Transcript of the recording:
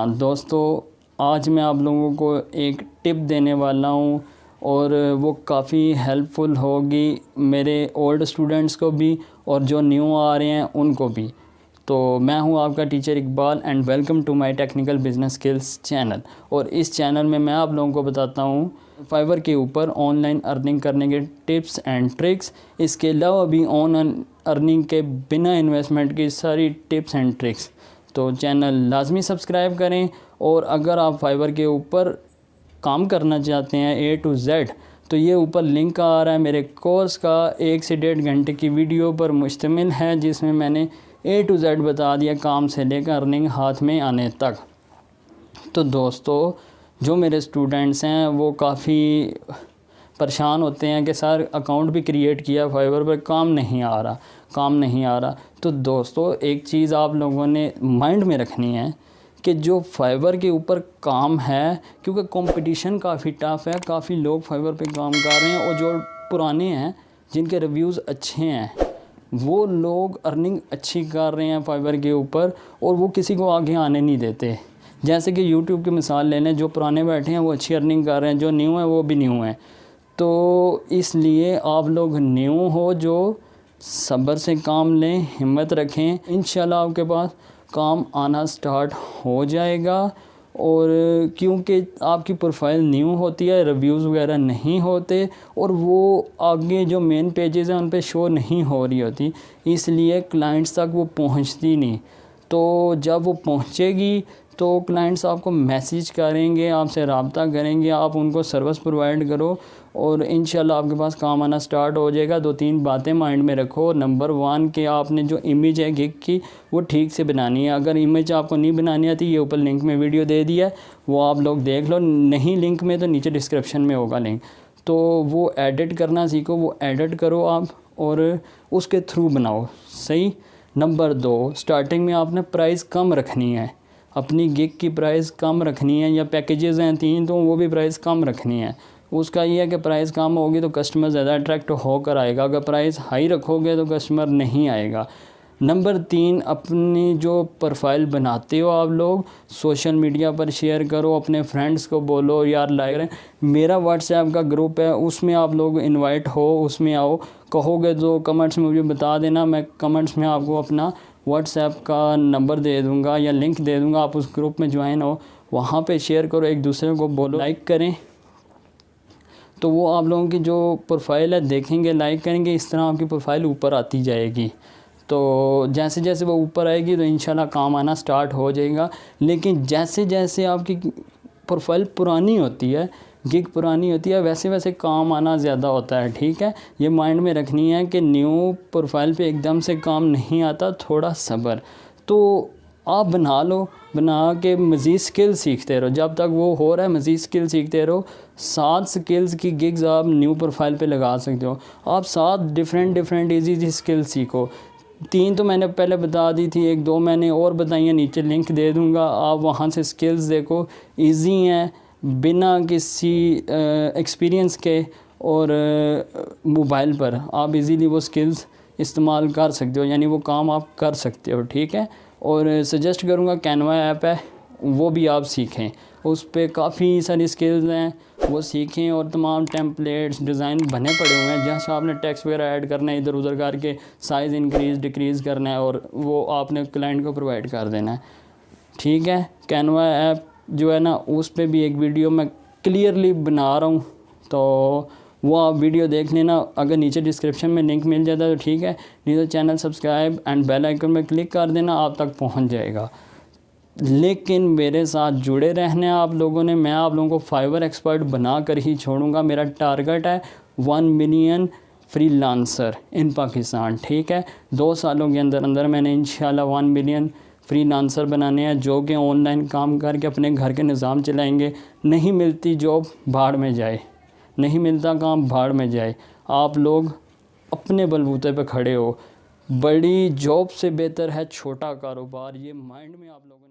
हाँ दोस्तों, आज मैं आप लोगों को एक टिप देने वाला हूँ और वो काफ़ी हेल्पफुल होगी मेरे ओल्ड स्टूडेंट्स को भी और जो न्यू आ रहे हैं उनको भी। तो मैं हूँ आपका teacher Iqbal and welcome to my technical business skills channel. और इस चैनल में मैं आप लोगों को बताता हूँ फाइवर के ऊपर ऑनलाइन अर्निंग करने के टिप्स एंड ट्रिक्स। इसके अलावा भी ऑनलाइन अर्निंग के बिना इन्वेस्टमेंट की सारी टिप्स एंड ट्रिक्स। तो चैनल लाजमी सब्सक्राइब करें। और अगर आप फाइवर के ऊपर काम करना चाहते हैं A to Z, तो ये ऊपर लिंक आ रहा है मेरे कोर्स का 1 से 1.5 घंटे की वीडियो पर मुश्तमिल है, जिसमें मैंने A to Z बता दिया, काम से लेकर अर्निंग हाथ में आने तक। तो दोस्तों, जो मेरे स्टूडेंट्स हैं वो काफ़ी परेशान होते हैं कि सर अकाउंट भी क्रिएट किया फाइवर पर, काम नहीं आ रहा। तो दोस्तों, एक चीज़ आप लोगों ने माइंड में रखनी है कि जो फाइवर के ऊपर काम है, क्योंकि कंपटीशन काफ़ी टफ है, काफ़ी लोग फाइवर पे काम कर रहे हैं और जो पुराने हैं जिनके रिव्यूज़ अच्छे हैं वो लोग अर्निंग अच्छी कर रहे हैं फाइवर के ऊपर और वो किसी को आगे आने नहीं देते। जैसे कि यूट्यूब की मिसाल ले लें, जो पुराने बैठे हैं वो अच्छी अर्निंग कर रहे हैं, जो न्यू है वो भी न्यू है। तो इसलिए आप लोग न्यू हो जो सब्र से काम लें, हिम्मत रखें, इंशाल्लाह आपके पास काम आना स्टार्ट हो जाएगा। और क्योंकि आपकी प्रोफाइल न्यू होती है, रिव्यूज़ वगैरह नहीं होते और वो आगे जो मेन पेजेस हैं उन पे शो नहीं हो रही होती, इसलिए क्लाइंट्स तक वो पहुंचती नहीं। तो जब वो पहुंचेगी तो क्लाइंट्स आपको मैसेज करेंगे, आपसे रब्ता करेंगे, आप उनको सर्विस प्रोवाइड करो और इंशाल्लाह आपके पास काम आना स्टार्ट हो जाएगा। 2-3 बातें माइंड में रखो। नंबर 1 कि आपने जो इमेज है गिग की वो ठीक से बनानी है। अगर इमेज आपको नहीं बनानी आती, ये ऊपर लिंक में वीडियो दे दिया है, वो आप लोग देख लो। नहीं लिंक में तो नीचे डिस्क्रिप्शन में होगा लिंक। तो वो एडिट करना सीखो, वो एडिट करो आप और उसके थ्रू बनाओ, सही। नंबर 2, स्टार्टिंग में आपने प्राइस कम रखनी है, अपनी गिग की प्राइस कम रखनी है, या पैकेजेस हैं 3 तो वो भी प्राइस कम रखनी है। उसका ये है कि प्राइस कम होगी तो कस्टमर ज़्यादा अट्रैक्ट होकर आएगा, अगर प्राइस हाई रखोगे तो कस्टमर नहीं आएगा। नंबर 3, अपनी जो प्रोफाइल बनाते हो आप लोग सोशल मीडिया पर शेयर करो, अपने फ्रेंड्स को बोलो यार लाइक करें। मेरा व्हाट्सएप का ग्रुप है, उसमें आप लोग इनवाइट हो, उसमें आओ। कहोगे तो कमेंट्स में मुझे बता देना, मैं कमेंट्स में आपको अपना व्हाट्सएप का नंबर दे दूँगा या लिंक दे दूँगा, आप उस ग्रुप में ज्वाइन हो, वहाँ पे शेयर करो, एक दूसरे को बोलो लाइक करें। तो वो आप लोगों की जो प्रोफाइल है देखेंगे, लाइक करेंगे, इस तरह आपकी प्रोफाइल ऊपर आती जाएगी। तो जैसे जैसे वो ऊपर आएगी तो इंशाल्लाह काम आना स्टार्ट हो जाएगा। लेकिन जैसे जैसे आपकी प्रोफाइल पुरानी होती है, गिग पुरानी होती है, वैसे वैसे काम आना ज़्यादा होता है, ठीक है। ये माइंड में रखनी है कि न्यू प्रोफाइल पे एकदम से काम नहीं आता, थोड़ा सब्र। तो आप बना लो, बना के मज़ीद स्किल सीखते रहो, जब तक वो हो रहा है मज़ीद स्किल सीखते रहो। 7 स्किल्स की गिग्स आप न्यू प्रोफाइल पे लगा सकते हो। आप 7 डिफरेंट ईजी स्किल सीखो। 3 तो मैंने पहले बता दी थी, 1-2 मैंने और बताई हैं, नीचे लिंक दे दूँगा, आप वहाँ से स्किल्स देखो, ईजी हैं, बिना किसी एक्सपीरियंस के, और मोबाइल पर आप इजीली वो स्किल्स इस्तेमाल कर सकते हो, यानी वो काम आप कर सकते हो, ठीक है। और सजेस्ट करूँगा कैनवा ऐप है, वो भी आप सीखें, उस पर काफ़ी सारी स्किल्स हैं, वो सीखें। और तमाम टेम्पलेट्स डिज़ाइन बने पड़े हुए हैं, जहाँ से आपने टेक्स्ट वगैरह ऐड करना है, इधर उधर करके साइज़ इंक्रीज़ डिक्रीज़ करना है और वो आपने क्लाइंट को प्रोवाइड कर देना है, ठीक है। कैनवा ऐप जो है ना, उस पर भी एक वीडियो मैं क्लियरली बना रहा हूँ, तो वो आप वीडियो देख लेना। अगर नीचे डिस्क्रिप्शन में लिंक मिल जाता है तो ठीक है, नहीं तो channel subscribe and bell icon में क्लिक कर देना, आप तक पहुंच जाएगा। लेकिन मेरे साथ जुड़े रहने आप लोगों ने, मैं आप लोगों को फाइवर एक्सपर्ट बना कर ही छोड़ूंगा। मेरा टारगेट है 1 मिलियन फ्रीलांसर इन पाकिस्तान, ठीक है। 2 सालों के अंदर अंदर मैंने इंशाल्लाह 1 मिलियन फ्रीलांसर बनाने हैं, जो कि ऑनलाइन काम करके अपने घर के निज़ाम चलाएंगे। नहीं मिलती जॉब, भाड़ में जाए, नहीं मिलता काम, भाड़ में जाए। आप लोग अपने बलबूते पे खड़े हो। बड़ी जॉब से बेहतर है छोटा कारोबार, ये माइंड में आप लोगों ने